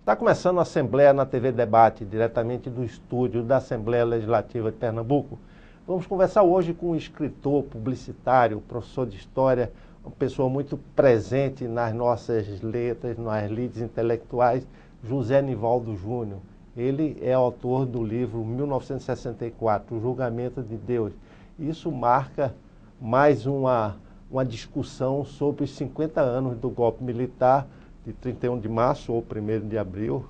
Está começando a Assembleia na TV Debate, diretamente do estúdio da Assembleia Legislativa de Pernambuco. Vamos conversar hoje com um escritor, publicitário, professor de história, uma pessoa muito presente nas nossas letras, nas lides intelectuais, José Nivaldo Júnior. Ele é autor do livro 1964, O Julgamento de Deus. Isso marca mais uma discussão sobre os 50 anos do golpe militar, de 31 de março ou 1º de abril,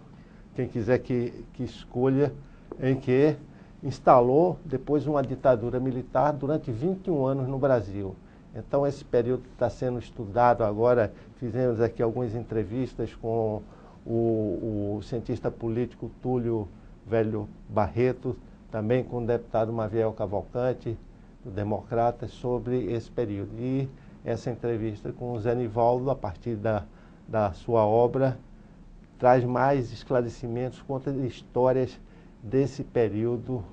quem quiser que escolha, em que instalou depois uma ditadura militar durante 21 anos no Brasil. Então esse período está sendo estudado agora, fizemos aqui algumas entrevistas com o cientista político Túlio Velho Barreto, também com o deputado Maviel Cavalcante, do Democratas, sobre esse período. E essa entrevista com o Zé Nivaldo, a partir da sua obra, traz mais esclarecimentos, conta histórias desse período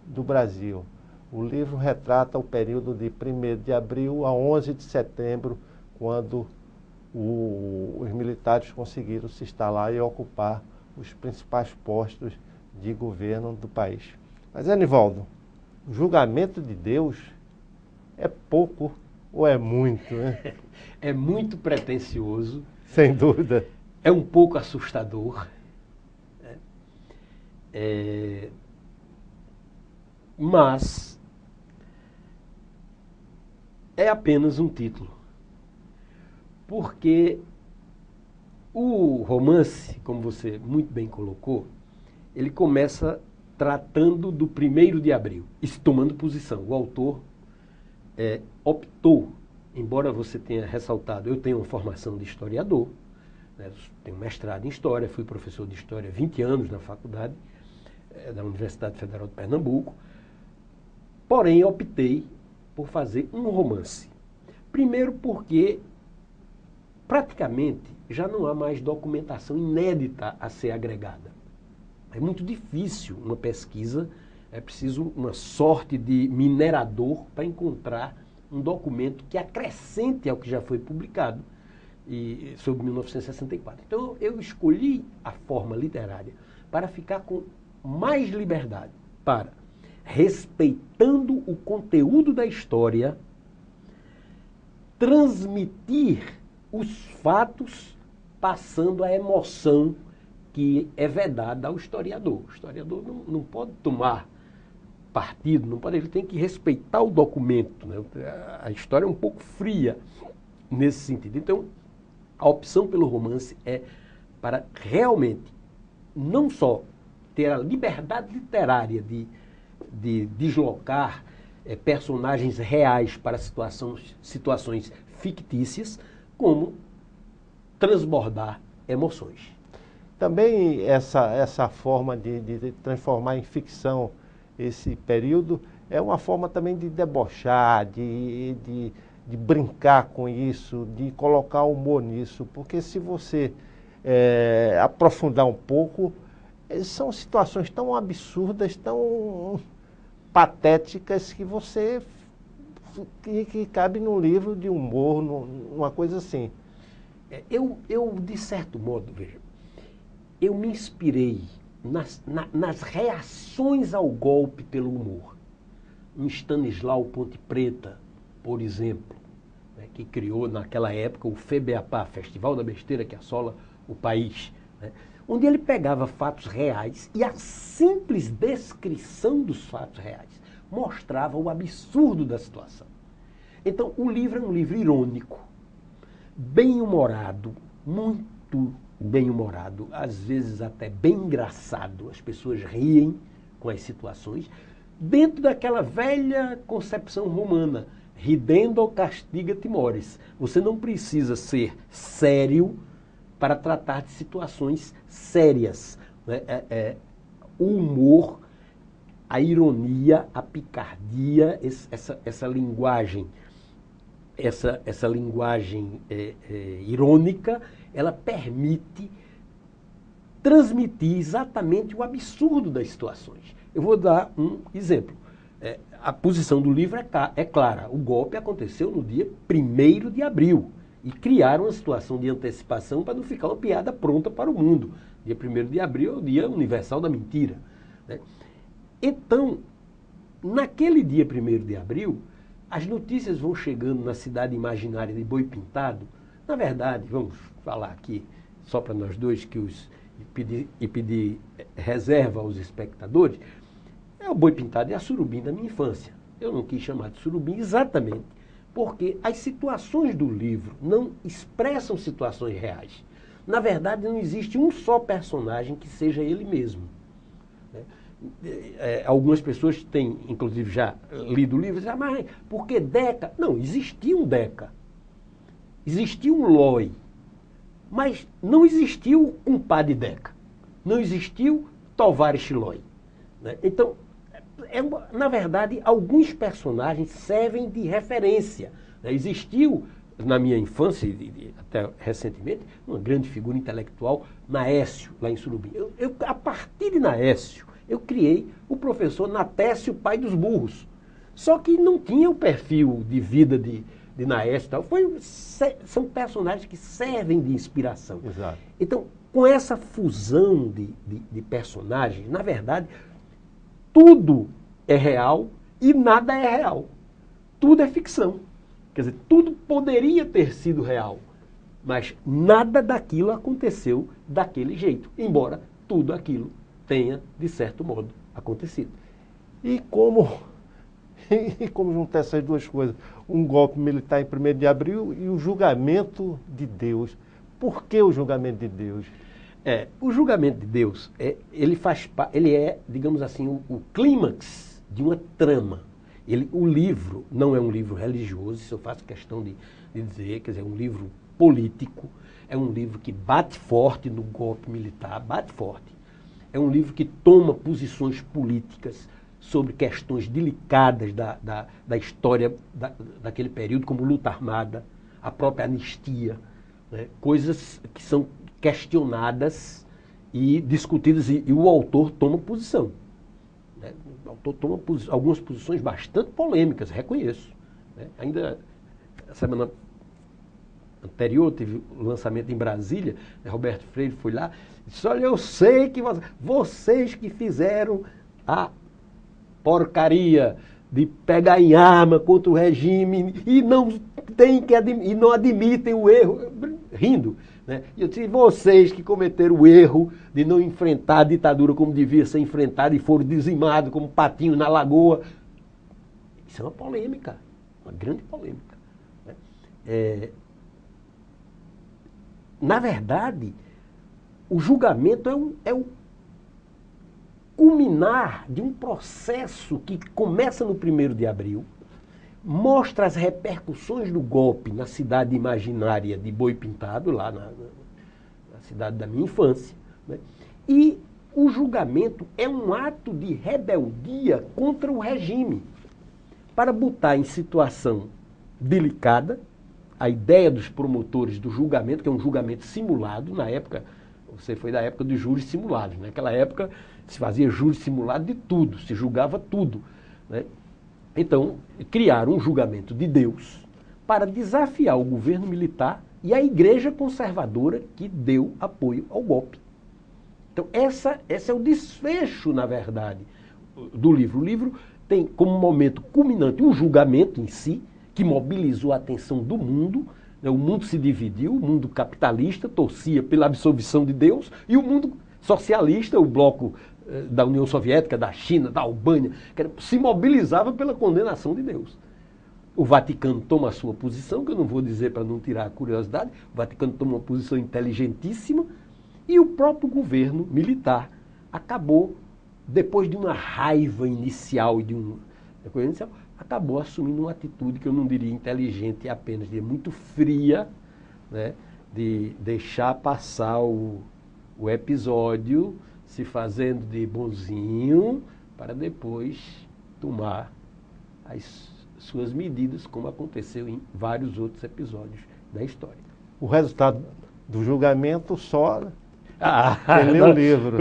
do Brasil. O livro retrata o período de 1º de abril a 11 de setembro, quando os militares conseguiram se instalar e ocupar os principais postos de governo do país. Mas, Nivaldo, o julgamento de Deus é pouco ou é muito, né? É muito pretensioso. Sem dúvida. É um pouco assustador. Mas é apenas um título. Porque o romance, como você muito bem colocou, ele começa tratando do 1º de abril, isso tomando posição. O autor optou, embora você tenha ressaltado, eu tenho uma formação de historiador, né, tenho mestrado em História, fui professor de História há 20 anos na faculdade da Universidade Federal de Pernambuco, porém optei por fazer um romance. Primeiro porque praticamente já não há mais documentação inédita a ser agregada. É muito difícil uma pesquisa, é preciso uma sorte de minerador para encontrar um documento que acrescente ao que já foi publicado sobre 1964. Então eu escolhi a forma literária para ficar com mais liberdade, para, respeitando o conteúdo da história, transmitir os fatos passando a emoção que é vedada ao historiador. O historiador não pode tomar partido, não pode, ele tem que respeitar o documento, né? A história é um pouco fria nesse sentido. Então, a opção pelo romance é para realmente não só ter a liberdade literária de deslocar personagens reais para situações fictícias, como transbordar emoções. Também essa forma de transformar em ficção esse período é uma forma também de debochar, de brincar com isso, de colocar humor nisso, porque se você aprofundar um pouco, são situações tão absurdas, tão patéticas, que cabe num livro de humor, numa coisa assim. Eu de certo modo, veja, eu me inspirei nas reações ao golpe pelo humor. Um Stanislau Ponte Preta, por exemplo, né, que criou naquela época o FEBEAPA, Festival da Besteira que assola o país, né, onde ele pegava fatos reais e a simples descrição dos fatos reais mostrava o absurdo da situação. Então, o livro é um livro irônico, bem-humorado, muito bem-humorado, às vezes até bem engraçado. As pessoas riem com as situações, dentro daquela velha concepção romana, ridendo castiga timores. Você não precisa ser sério para tratar de situações sérias, né? O humor, a ironia, a picardia, essa linguagem, essa linguagem irônica, ela permite transmitir exatamente o absurdo das situações. Eu vou dar um exemplo. A posição do livro é clara. O golpe aconteceu no dia 1º de abril. E criaram uma situação de antecipação para não ficar uma piada pronta para o mundo. Dia 1º de abril é o Dia Universal da Mentira, né? Então, naquele dia 1º de abril, as notícias vão chegando na cidade imaginária de Boi Pintado. Na verdade, vamos falar aqui, só para nós dois, e pedir reserva aos espectadores, é o Boi Pintado e a Surubim da minha infância. Eu não quis chamar de Surubim exatamente porque as situações do livro não expressam situações reais. Na verdade, não existe um só personagem que seja ele mesmo. Algumas pessoas têm, inclusive, já lido o livro e dizem, mas por que Deca? Não, existia um Deca. Existia um Loi. Mas não existiu o compadre Deca. Não existiu Tovares Loi. Então, na verdade, alguns personagens servem de referência. Existiu, na minha infância, até recentemente, uma grande figura intelectual, Naécio, lá em Surubim. A partir de Naécio, eu criei o professor Natécio, pai dos burros. Só que não tinha o perfil de vida de Naécio e tal. São personagens que servem de inspiração. Exato. Então, com essa fusão de personagens, na verdade, tudo é real e nada é real. Tudo é ficção. Quer dizer, tudo poderia ter sido real, mas nada daquilo aconteceu daquele jeito, embora tudo aquilo tenha, de certo modo, acontecido. E como juntar essas duas coisas? Um golpe militar em 1º de abril e o julgamento de Deus. Por que o julgamento de Deus? O julgamento de Deus, ele é, digamos assim, o clímax de uma trama. O livro não é um livro religioso, isso eu faço questão de dizer, quer dizer, é um livro político, é um livro que bate forte no golpe militar, bate forte. É um livro que toma posições políticas sobre questões delicadas da história daquele período, como luta armada, a própria anistia, né? Coisas que são questionadas e discutidas, e o autor toma posição. Né? O autor toma algumas posições bastante polêmicas, reconheço. Né? Ainda a semana anterior teve o lançamento em Brasília, né? Roberto Freire foi lá e disse, olha, eu sei que vocês que fizeram a porcaria de pegar em arma contra o regime e não admitem o erro, rindo. Né? E eu disse, vocês que cometeram o erro de não enfrentar a ditadura como devia ser enfrentada e foram dizimados como patinhos na lagoa. Isso é uma polêmica, uma grande polêmica. Né? Na verdade, o julgamento é o culminar de um processo que começa no 1º de abril, mostra as repercussões do golpe na cidade imaginária de Boi Pintado, lá na cidade da minha infância, né? E o julgamento é um ato de rebeldia contra o regime, para botar em situação delicada a ideia dos promotores do julgamento, que é um julgamento simulado. Na época, você foi da época dos júris simulados, naquela época se fazia júri simulado de tudo, se julgava tudo, né? Então, criaram um julgamento de Deus para desafiar o governo militar e a igreja conservadora que deu apoio ao golpe. Então, esse é o desfecho, na verdade, do livro. O livro tem como momento culminante o julgamento em si, que mobilizou a atenção do mundo. Né? O mundo se dividiu, o mundo capitalista torcia pela absolvição de Deus e o mundo socialista, o bloco da União Soviética, da China, da Albânia, se mobilizava pela condenação de Deus. O Vaticano toma a sua posição, que eu não vou dizer para não tirar a curiosidade, o Vaticano toma uma posição inteligentíssima, e o próprio governo militar acabou, depois de uma raiva inicial e de uma coisa inicial, acabou assumindo uma atitude que eu não diria inteligente apenas, diria muito fria, né, de deixar passar o episódio, se fazendo de bonzinho, para depois tomar as suas medidas, como aconteceu em vários outros episódios da história. O resultado do julgamento só quem lê o livro.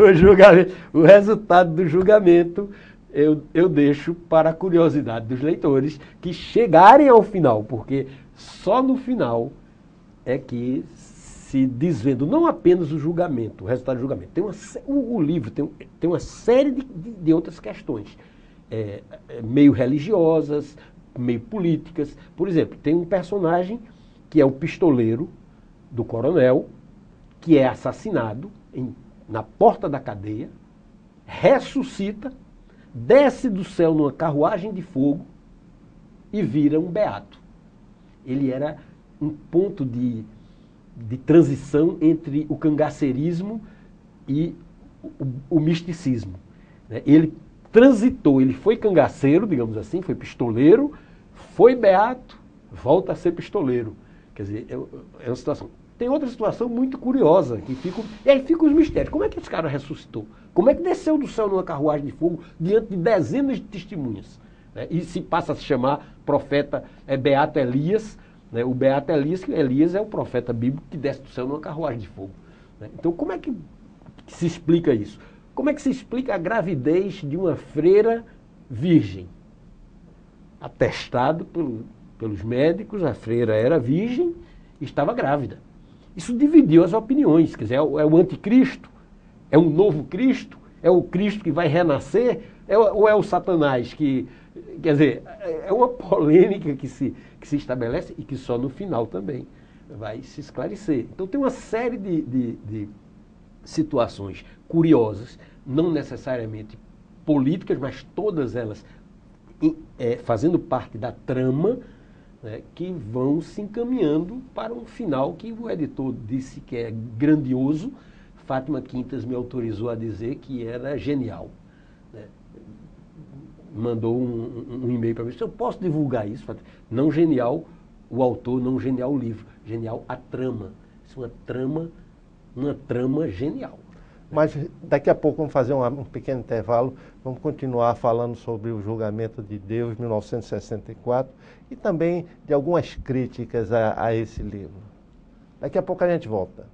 O resultado do julgamento eu deixo para a curiosidade dos leitores que chegarem ao final, porque só no final é que se desvenda não apenas o julgamento, o resultado do julgamento. O livro tem uma série de outras questões, meio religiosas, meio políticas. Por exemplo, tem um personagem que é o pistoleiro do coronel, que é assassinado na porta da cadeia, ressuscita, desce do céu numa carruagem de fogo e vira um beato. Ele era um ponto de transição entre o cangaceirismo e o misticismo. Ele transitou, ele foi cangaceiro, digamos assim, foi pistoleiro, foi beato, volta a ser pistoleiro. Quer dizer, é uma situação. Tem outra situação muito curiosa, e aí ficam os mistérios. Como é que esse cara ressuscitou? Como é que desceu do céu numa carruagem de fogo diante de dezenas de testemunhas? E se passa a se chamar profeta Beato Elias, o Beato Elias é o profeta bíblico que desce do céu numa carruagem de fogo. Então, como é que se explica isso? Como é que se explica a gravidez de uma freira virgem? Atestado pelos médicos, a freira era virgem e estava grávida. Isso dividiu as opiniões, quer dizer, é o anticristo? É um novo Cristo? É o Cristo que vai renascer? Ou é o Satanás que... Quer dizer, é uma polêmica que se estabelece e que só no final também vai se esclarecer. Então tem uma série de situações curiosas, não necessariamente políticas, mas todas elas fazendo parte da trama, que vão se encaminhando para um final que o editor disse que é grandioso. Fátima Quintas me autorizou a dizer que era genial. Mandou um e-mail para mim, eu posso divulgar isso? Não genial o autor, não genial o livro, genial a trama. Isso é uma trama genial. Mas daqui a pouco vamos fazer um pequeno intervalo, vamos continuar falando sobre o julgamento de Deus, 1964, e também de algumas críticas a esse livro. Daqui a pouco a gente volta.